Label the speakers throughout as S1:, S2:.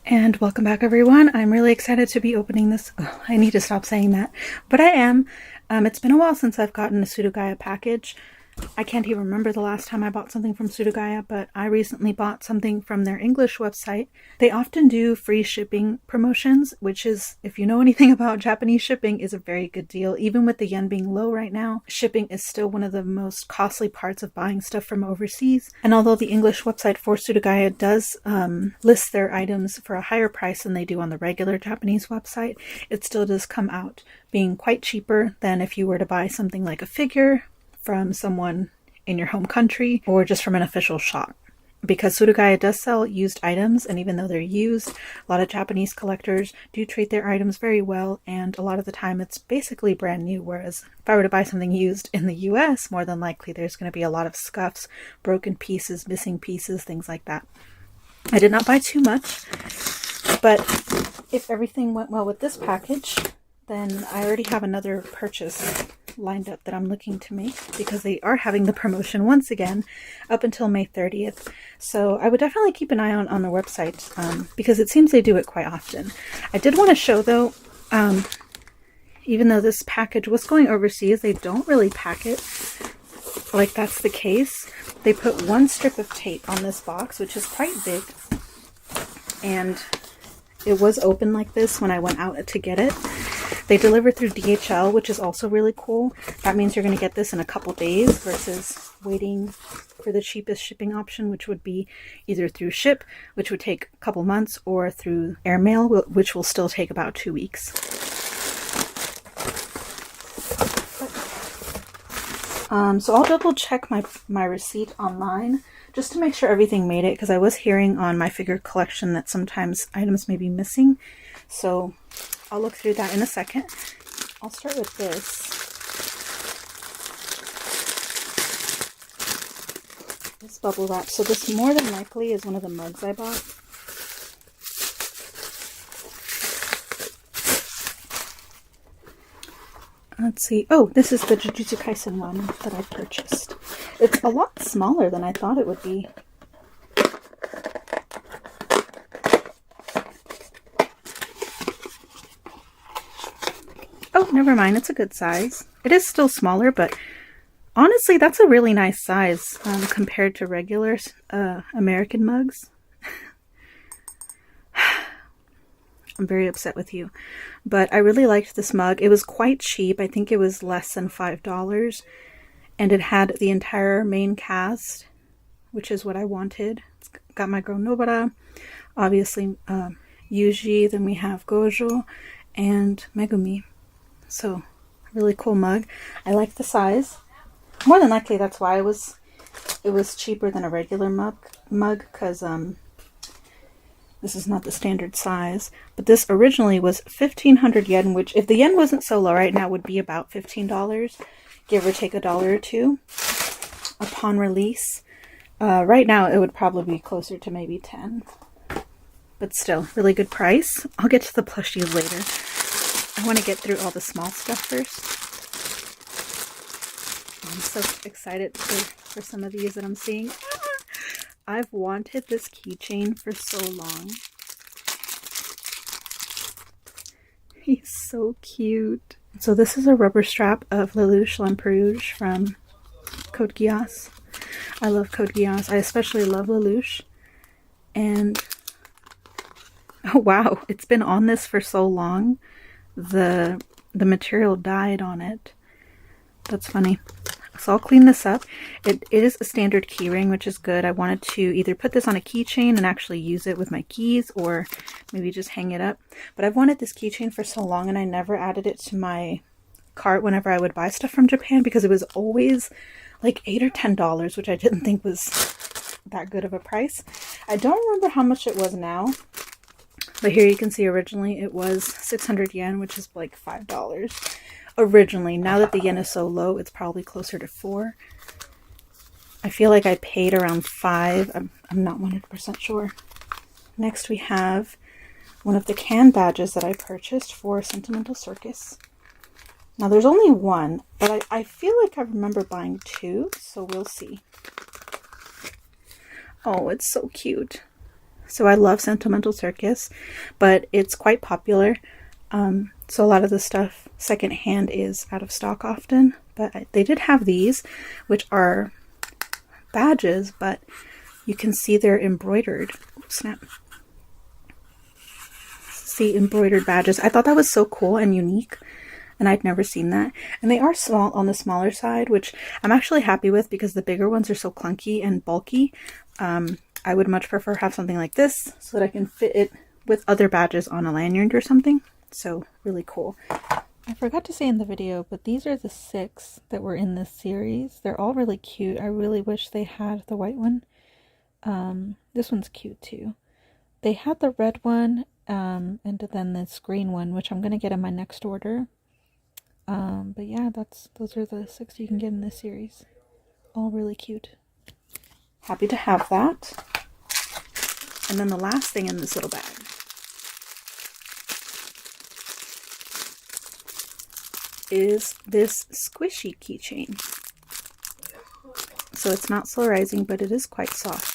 S1: And welcome back, everyone. I'm really excited to be opening this. Oh, I need to stop saying that, but I am. It's been a while since I've gotten a Suruga-Ya package. I can't even remember the last time I bought something from Suruga-Ya, but I recently bought something from their English website. They often do free shipping promotions, which is, if you know anything about Japanese shipping, is a very good deal. Even with the yen being low right now, shipping is still one of the most costly parts of buying stuff from overseas. And although the English website for Suruga-Ya does list their items for a higher price than they do on the regular Japanese website, it still does come out being quite cheaper than if you were to buy something like a figure from someone in your home country or just from an official shop. Because Suruga-Ya does sell used items, and even though they're used, a lot of Japanese collectors do treat their items very well, and a lot of the time it's basically brand new, whereas if I were to buy something used in the US, more than likely there's going to be a lot of scuffs, broken pieces, missing pieces, things like that. I did not buy too much, but if everything went well with this package, then I already have another purchase lined up that I'm looking to make, because they are having the promotion once again up until May 30th. So I would definitely keep an eye on the website, because it seems they do it quite often. I did want to show though, even though this package was going overseas, they don't really pack it like that's the case. They put one strip of tape on this box, which is quite big, and it was open like this when I went out to get it. They deliver through DHL, which is also really cool. That means you're going to get this in a couple days versus waiting for the cheapest shipping option, which would be either through ship, which would take a couple months, or through airmail, which will still take about 2 weeks. So I'll double check my receipt online just to make sure everything made it, because I was hearing on my figure collection that sometimes items may be missing. So I'll look through that in a second. I'll start with this. This bubble wrap. So this more than likely is one of the mugs I bought. Let's see. Oh, this is the Jujutsu Kaisen one that I purchased. It's a lot smaller than I thought it would be. Oh, never mind. It's a good size. It is still smaller, but honestly, that's a really nice size compared to regular American mugs. I'm very upset with you. But I really liked this mug. It was quite cheap. I think it was less than $5. And it had the entire main cast, which is what I wanted. It's got my girl Nobara, obviously Yuji, then we have Gojo, and Megumi. So, really cool mug. I like the size. More than likely, that's why it was cheaper than a regular mug, because this is not the standard size. But this originally was 1,500 yen, which, if the yen wasn't so low right now, would be about $15, give or take $1 or $2 upon release. Right now, it would probably be closer to maybe 10. But still, really good price. I'll get to the plushies later. I want to get through all the small stuff first. I'm so excited for some of these that I'm seeing. I've wanted this keychain for so long. He's so cute. So this is a rubber strap of Lelouch Lamperouge from Code Geass. I love Code Geass. I especially love Lelouch. And oh wow, it's been on this for so long. The material died on it. That's funny. So I'll clean this up. It is a standard key ring, which is good. I wanted to either put this on a keychain and actually use it with my keys, or maybe just hang it up. But I've wanted this keychain for so long, and I never added it to my cart whenever I would buy stuff from Japan, because it was always like $8 or $10, which I didn't think was that good of a price. I don't remember how much it was now. But here you can see originally it was 600 yen, which is like $5 originally. Now that the yen is so low, it's probably closer to 4. I feel like I paid around 5. I'm not 100% sure. Next we have one of the can badges that I purchased for Sentimental Circus. Now there's only one, but I feel like I remember buying 2, so we'll see. Oh, it's so cute. So I love Sentimental Circus, but it's quite popular. So a lot of the stuff secondhand is out of stock often, but they did have these, which are badges, but you can see they're embroidered. Oops, snap. See, embroidered badges. I thought that was so cool and unique, and I'd never seen that. And they are small, on the smaller side, which I'm actually happy with because the bigger ones are so clunky and bulky. I would much prefer have something like this so that I can fit it with other badges on a lanyard or something. So really cool. I forgot to say in the video, but these are the 6 that were in this series. They're all really cute. I really wish they had the white one. This one's cute too. They had the red one, and then this green one, which I'm going to get in my next order. But yeah, those are the 6 you can get in this series. All really cute. Happy to have that. And then the last thing in this little bag is this squishy keychain. So it's not slow rising, but it is quite soft.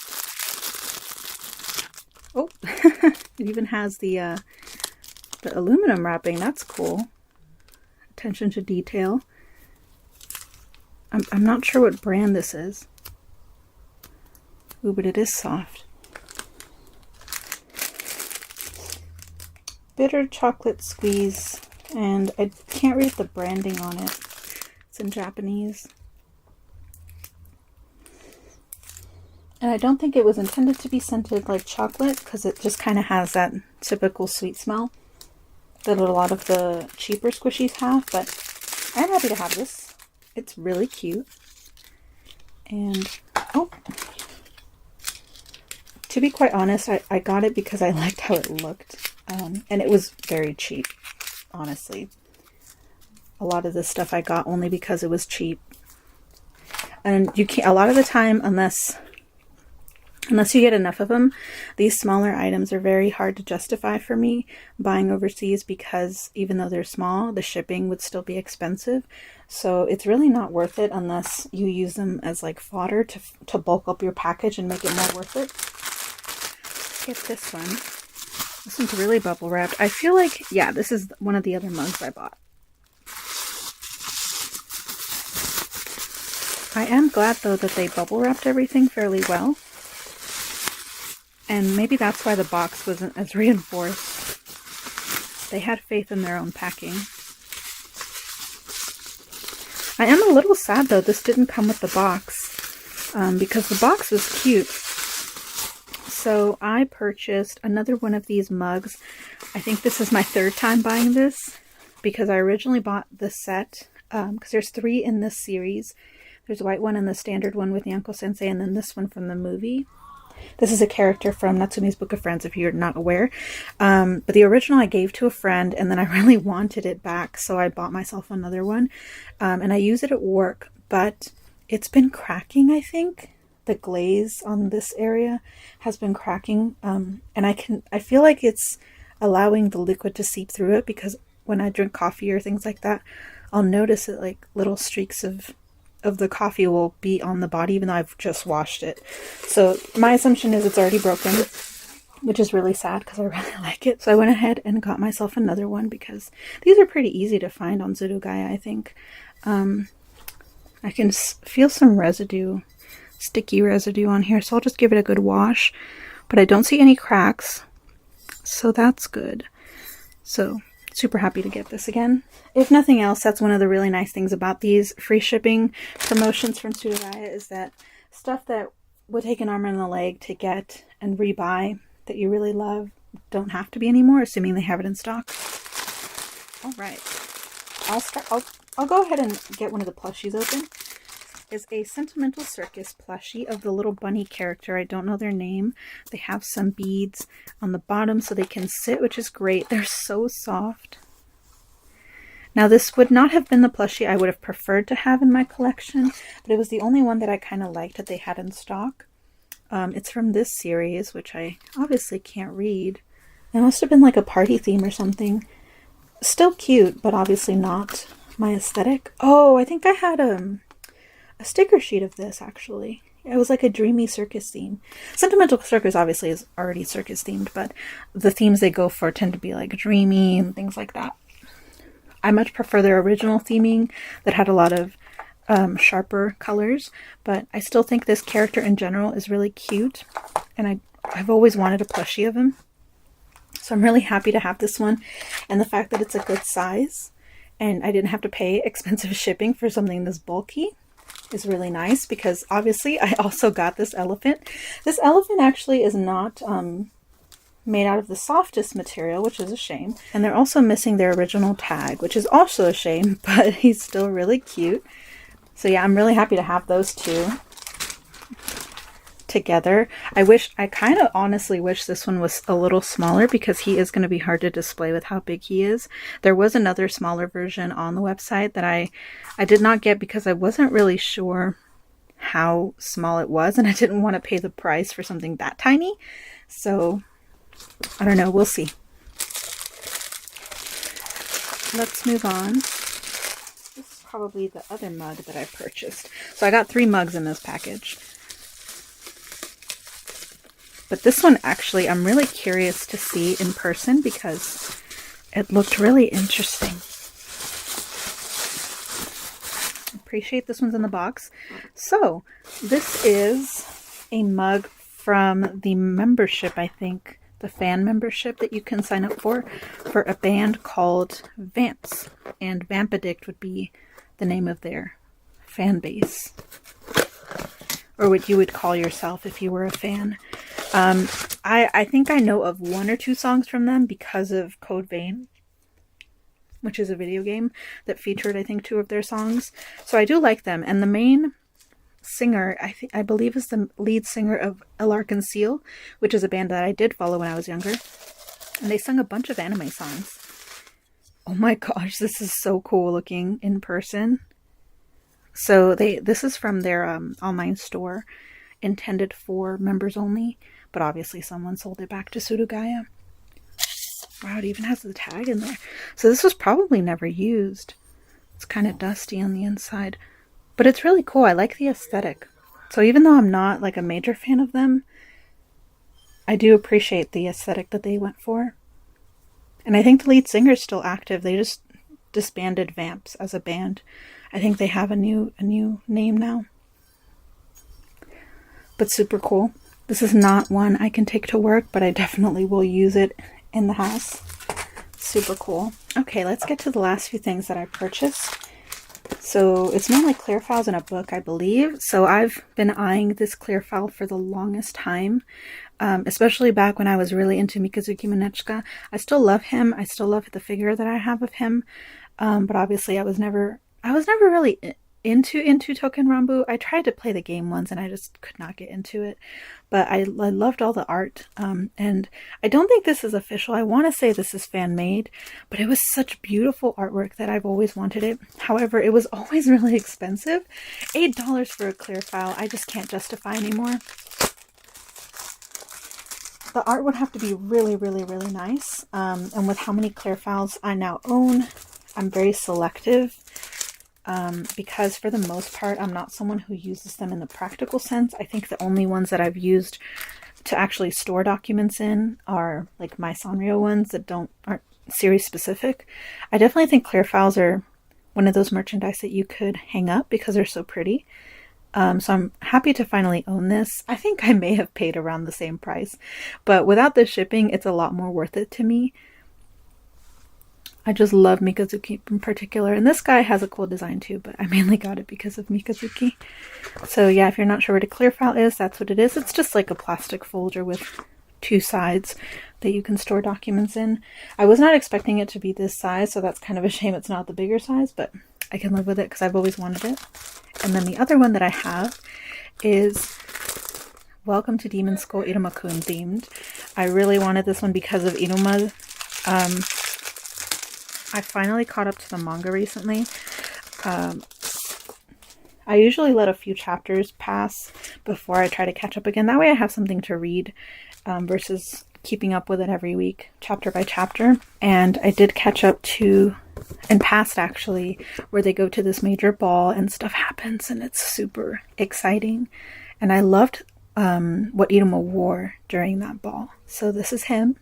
S1: Oh, it even has the aluminum wrapping. That's cool. Attention to detail. I'm not sure what brand this is. Ooh, but it is soft. Bitter chocolate squeeze. And I can't read the branding on it. It's in Japanese. And I don't think it was intended to be scented like chocolate, because it just kind of has that typical sweet smell that a lot of the cheaper squishies have. But I'm happy to have this. It's really cute. And, oh, to be quite honest, I got it because I liked how it looked. And it was very cheap. Honestly, a lot of this stuff I got only because it was cheap, and you can't, a lot of the time, unless you get enough of them, these smaller items are very hard to justify for me buying overseas, because even though they're small, the shipping would still be expensive. So it's really not worth it unless you use them as like fodder to bulk up your package and make it more worth it. Let's get this one. This one's really bubble wrapped. I feel like, yeah, this is one of the other mugs I bought. I am glad, though, that they bubble wrapped everything fairly well. And maybe that's why the box wasn't as reinforced. They had faith in their own packing. I am a little sad, though, this didn't come with the box. Because the box was cute. So I purchased another one of these mugs. I think this is my 3rd time buying this, because I originally bought the set, because there's 3 in this series. There's a white one and the standard one with Yanko Sensei, and then this one from the movie. This is a character from Natsume's Book of Friends, if you're not aware. But the original I gave to a friend, and then I really wanted it back, so I bought myself another one. And I use it at work, but it's been cracking, I think. The glaze on this area has been cracking, and I feel like it's allowing the liquid to seep through it, because when I drink coffee or things like that, I'll notice that like little streaks of the coffee will be on the body even though I've just washed it. So my assumption is it's already broken, which is really sad because I really like it. So I went ahead and got myself another one, because these are pretty easy to find on Suruga-Ya, I think. I can feel some residue, sticky residue on here, so I'll just give it a good wash. But I don't see any cracks, so that's good. So super happy to get this again. If nothing else, that's one of the really nice things about these free shipping promotions from Suruga-Ya, is that stuff that would take an arm and a leg to get and rebuy that you really love don't have to be anymore, assuming they have it in stock. All right, I'll go ahead and get one of the plushies open. Is a Sentimental Circus plushie of the little bunny character. I don't know their name. They have some beads on the bottom so they can sit, which is great. They're so soft. Now, this would not have been the plushie I would have preferred to have in my collection, but it was the only one that I kind of liked that they had in stock. It's from this series, which I obviously can't read. It must have been like a party theme or something. Still cute, but obviously not my aesthetic. Oh, I think I had a sticker sheet of this, actually. It was like a dreamy circus theme. Sentimental Circus obviously is already circus themed, but the themes they go for tend to be like dreamy and things like that. I much prefer their original theming that had a lot of sharper colors, but I still think this character in general is really cute, and I've always wanted a plushie of him. So I'm really happy to have this one, and the fact that it's a good size and I didn't have to pay expensive shipping for something this bulky is really nice, because obviously I also got this elephant. This elephant actually is not made out of the softest material, which is a shame. And they're also missing their original tag, which is also a shame, but he's still really cute. So yeah, I'm really happy to have those two together. I kind of honestly wish this one was a little smaller, because he is going to be hard to display with how big he is. There was another smaller version on the website that I did not get because I wasn't really sure how small it was, and I didn't want to pay the price for something that tiny. So I don't know, we'll see. Let's move on. This is probably the other mug that I purchased. So I got 3 mugs in this package. But this one, actually, I'm really curious to see in person because it looked really interesting. Appreciate this one's in the box. So, this is a mug from the membership, I think, the fan membership that you can sign up for a band called Vamps. And Vampadict would be the name of their fan base, or what you would call yourself if you were a fan. I think I know of 1 or 2 songs from them because of Code Vein, which is a video game that featured, I think, 2 of their songs. So I do like them. And the main singer, I believe, is the lead singer of Larkin Seal, which is a band that I did follow when I was younger. And they sung a bunch of anime songs. Oh my gosh, this is so cool looking in person. So this is from their online store, intended for members only, but obviously someone sold it back to Suruga-Ya. Wow, it even has the tag in there. So this was probably never used. It's kind of dusty on the inside, but it's really cool. I like the aesthetic. So even though I'm not like a major fan of them, I do appreciate the aesthetic that they went for. And I think the lead singer is still active. They just disbanded Vamps as a band. I think they have a new name now. But super cool. This is not one I can take to work, but I definitely will use it in the house. Super cool. Okay, let's get to the last few things that I purchased. So it's mainly clear files in a book, I believe. So I've been eyeing this clear file for the longest time, especially back when I was really into Mikazuki Manechika. I still love him. I still love the figure that I have of him. But obviously I was never really into Touken Ranbu. I tried to play the game once and I just could not get into it, but I loved all the art, and I don't think this is official. I want to say this is fan made, but it was such beautiful artwork that I've always wanted it. However, it was always really expensive. $8 for a clear file, I just can't justify anymore. The art would have to be really, really, really nice, and with how many clear files I now own, I'm very selective. Because for the most part, I'm not someone who uses them in the practical sense. I think the only ones that I've used to actually store documents in are like my Sanrio ones that aren't series specific. I definitely think clear files are one of those merchandise that you could hang up because they're so pretty. So I'm happy to finally own this. I think I may have paid around the same price, but without the shipping, it's a lot more worth it to me. I just love Mikazuki in particular, and this guy has a cool design too, but I mainly got it because of Mikazuki. So yeah, if you're not sure what a clear file is, that's what it is. It's just like a plastic folder with 2 sides that you can store documents in. I was not expecting it to be this size, so that's kind of a shame it's not the bigger size, but I can live with it because I've always wanted it. And then the other one that I have is Welcome to Demon School Iruma-kun themed. I really wanted this one because of Iruma. I finally caught up to the manga recently. I usually let a few chapters pass before I try to catch up again. That way I have something to read versus keeping up with it every week, chapter by chapter. And I did catch up to, in past actually, where they go to this major ball and stuff happens and it's super exciting. And I loved what Iruma wore during that ball. So this is him.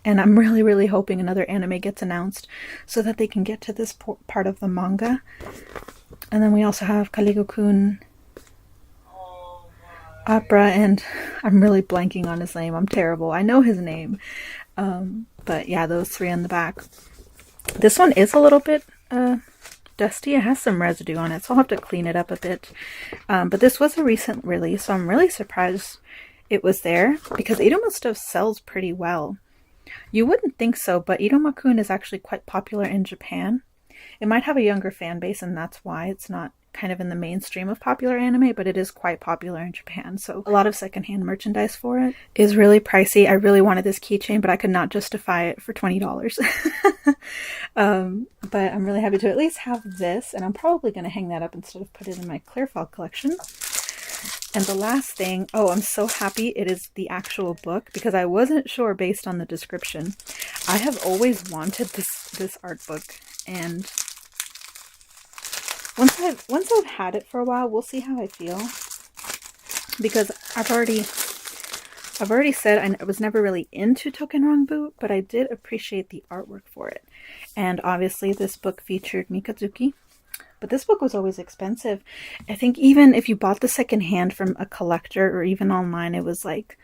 S1: And I'm really, really hoping another anime gets announced so that they can get to this part of the manga. And then we also have Kaligo-kun, Opera, and I'm really blanking on his name. I'm terrible. I know his name. But yeah, those three in the back. This one is a little bit dusty. It has some residue on it, so I'll have to clean it up a bit. But this was a recent release, so I'm really surprised it was there because Iruma stuff sells pretty well. You wouldn't think so, but iruma-kun is actually quite popular in Japan. It might have a younger fan base, and that's why it's not kind of in the mainstream of popular anime, but it is quite popular in Japan. So a lot of secondhand merchandise for it is really pricey. I really wanted this keychain, but I could not justify it for $20. But I'm really happy to at least have this, and I'm probably going to hang that up instead of put it in my clear file collection. And the last thing, oh, I'm so happy it is the actual book because I wasn't sure based on the description. I have always wanted this art book, and once I've had it for a while, we'll see how I feel. Because I've already said I was never really into Tokenrangbu, but I did appreciate the artwork for it. And obviously this book featured Mikazuki. But this book was always expensive. I think even if you bought the secondhand from a collector or even online, it was like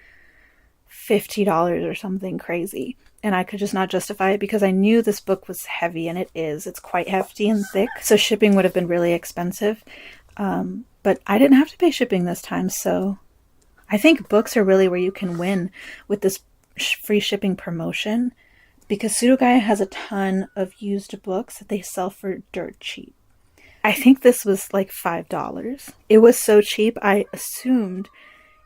S1: $50 or something crazy. And I could just not justify it because I knew this book was heavy, and it is. It's quite hefty and thick, so shipping would have been really expensive. But I didn't have to pay shipping this time, so I think books are really where you can win with this free shipping promotion because Suruga-Ya has a ton of used books that they sell for dirt cheap. I think this was like $5. It was so cheap, I assumed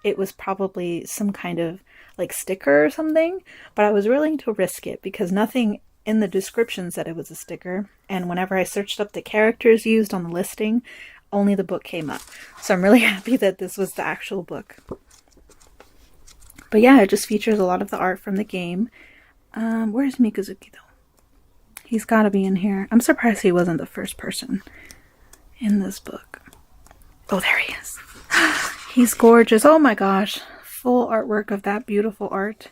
S1: it was probably some kind of like sticker or something, but I was willing to risk it because nothing in the description said it was a sticker. And whenever I searched up the characters used on the listing, only the book came up. So I'm really happy that this was the actual book. But yeah, it just features a lot of the art from the game. Where's Mikazuki though? He's got to be in here. I'm surprised he wasn't the first person in this book. Oh, there he is. He's gorgeous. Oh my gosh. Full artwork of that beautiful art.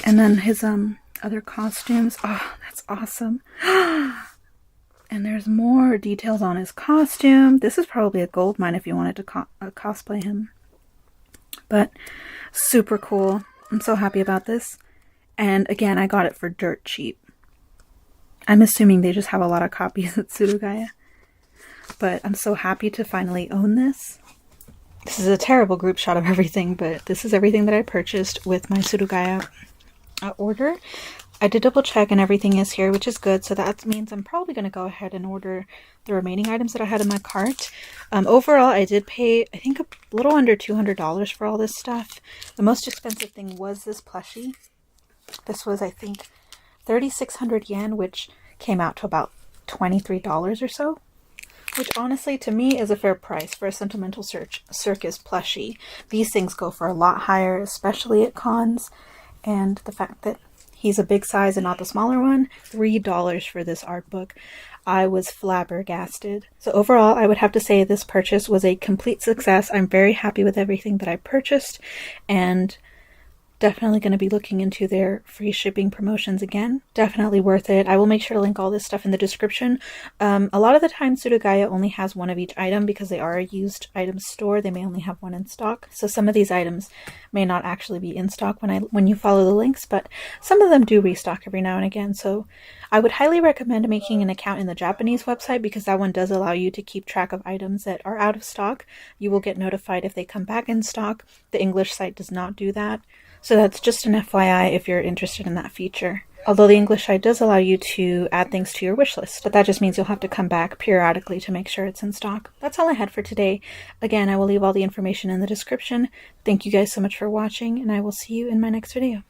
S1: And then his other costumes. Oh, that's awesome. And there's more details on his costume. This is probably a gold mine if you wanted to cosplay him. But super cool. I'm so happy about this. And again, I got it for dirt cheap. I'm assuming they just have a lot of copies at Suruga-Ya. But I'm so happy to finally own this. This is a terrible group shot of everything, but this is everything that I purchased with my Suruga-Ya order. I did double check and everything is here, which is good. So that means I'm probably going to go ahead and order the remaining items that I had in my cart. Overall, I did pay, I think, a little under $200 for all this stuff. The most expensive thing was this plushie. This was, I think, 3,600 yen, which came out to about $23 or so. Which honestly, to me, is a fair price for a Sentimental Circus plushie. These things go for a lot higher, especially at cons. And the fact that he's a big size and not the smaller one, $3 for this art book. I was flabbergasted. So overall, I would have to say this purchase was a complete success. I'm very happy with everything that I purchased, and definitely going to be looking into their free shipping promotions again. Definitely worth it. I will make sure to link all this stuff in the description. A lot of the time, Suruga-Ya only has one of each item because they are a used item store. They may only have one in stock. So some of these items may not actually be in stock when you follow the links, but some of them do restock every now and again. So I would highly recommend making an account in the Japanese website because that one does allow you to keep track of items that are out of stock. You will get notified if they come back in stock. The English site does not do that. So that's just an FYI if you're interested in that feature. Although the English site does allow you to add things to your wish list, but that just means you'll have to come back periodically to make sure it's in stock. That's all I had for today. Again, I will leave all the information in the description. Thank you guys so much for watching, and I will see you in my next video.